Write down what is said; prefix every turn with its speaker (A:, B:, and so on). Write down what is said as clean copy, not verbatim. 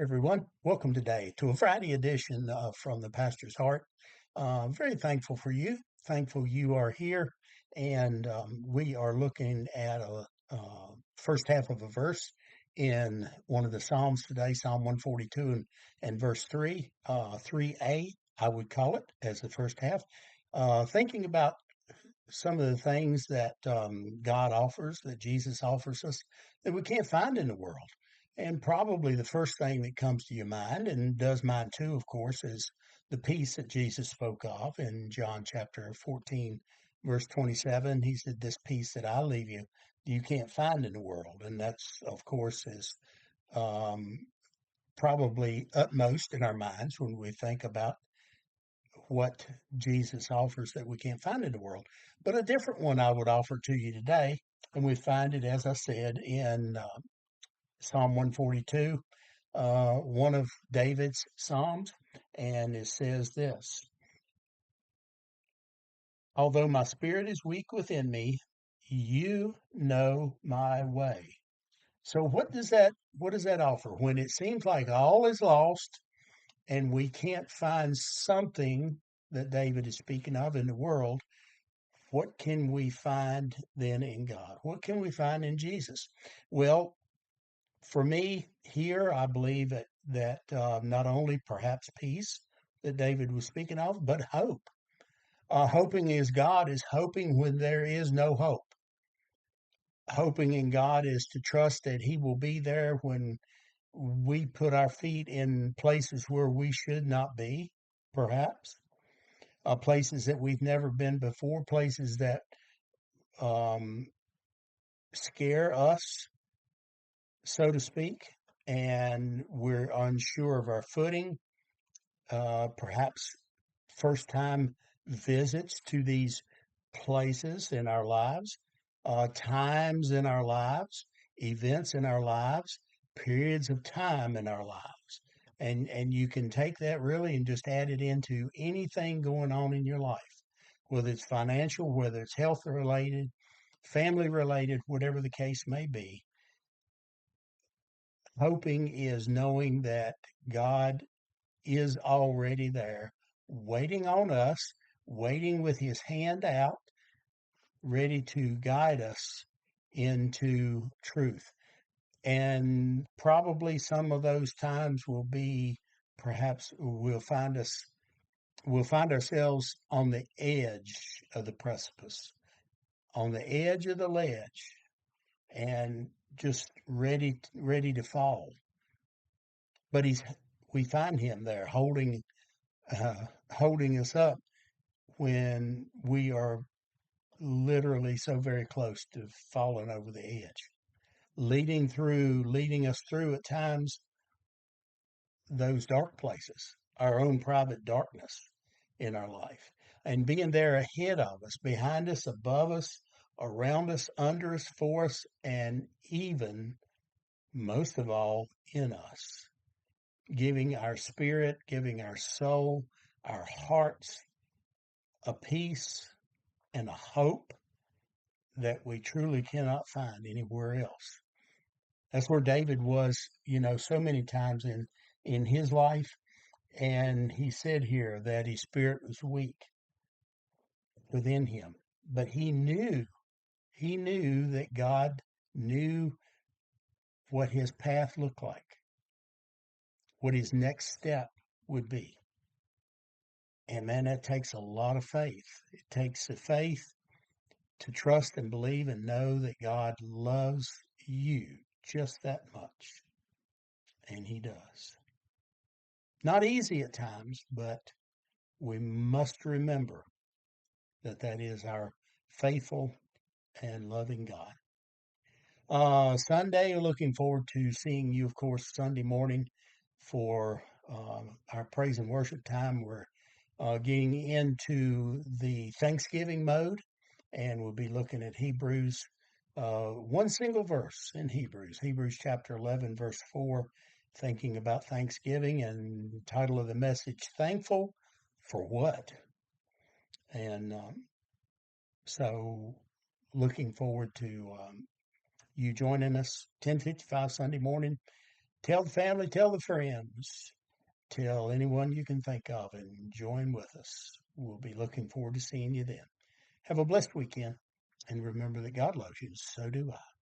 A: Everyone. Welcome today to a Friday edition from the Pastor's Heart. Very thankful for you. Thankful you are here. And we are looking at a first half of a verse in one of the Psalms today, Psalm 142 and verse 3, 3a, I would call it as the first half. Thinking about some of the things that God offers, that Jesus offers us, that we can't find in the world. And probably the first thing that comes to your mind, and does mine too, of course, is the peace that Jesus spoke of in John chapter 14, verse 27. He said, "This peace that I leave you, you can't find in the world." And that's, of course, is um, probably utmost in our minds when we think about what Jesus offers that we can't find in the world. But a different one I would offer to you today, and we find it, as I said, in Psalm 142, one of David's Psalms, and it says this: "Although my spirit is weak within me, you know my way." So what does that offer when it seems like all is lost and we can't find something that David is speaking of in the world? What can we find then in God? What can we find in Jesus? Well, for me here, I believe that not only perhaps peace that David was speaking of, but hope. Hoping is God is hoping when there is no hope. Hoping in God is to trust that He will be there when we put our feet in places where we should not be, perhaps, places that we've never been before, places that um, scare us, so to speak, and we're unsure of our footing, perhaps first time visits to these places in our lives, times in our lives, events in our lives, periods of time in our lives. And you can take that really and just add it into anything going on in your life, whether it's financial, whether it's health related, family related, whatever the case may be. Hoping is knowing that God is already there, waiting on us, waiting with his hand out, ready to guide us into truth. And probably some of those times will be perhaps we'll find ourselves on the edge of the precipice, on the edge of the ledge, and just ready to fall. But we find him there holding us up when we are literally so very close to falling over the edge, leading us through at times those dark places, our own private darkness in our life, and being there ahead of us, behind us, above us, around us, under us, for us, and even most of all in us, giving our spirit, giving our soul, our hearts a peace and a hope that we truly cannot find anywhere else. That's where David was, so many times in his life. And he said here that his spirit was weak within him. But he knew that God knew what his path looked like, what his next step would be. And man, that takes a lot of faith. It takes the faith to trust and believe and know that God loves you just that much. And he does. Not easy at times, but we must remember that that is our faithful and loving God. Sunday, looking forward to seeing you, of course, Sunday morning for our praise and worship time. We're getting into the Thanksgiving mode, and we'll be looking at Hebrews, one single verse in Hebrews chapter 11, verse 4, thinking about Thanksgiving, and the title of the message, Thankful for What? And so looking forward to you joining us 10:55 Sunday morning. Tell the family, tell the friends, tell anyone you can think of, and join with us. We'll be looking forward to seeing you then. Have a blessed weekend, and remember that God loves you, and so do I.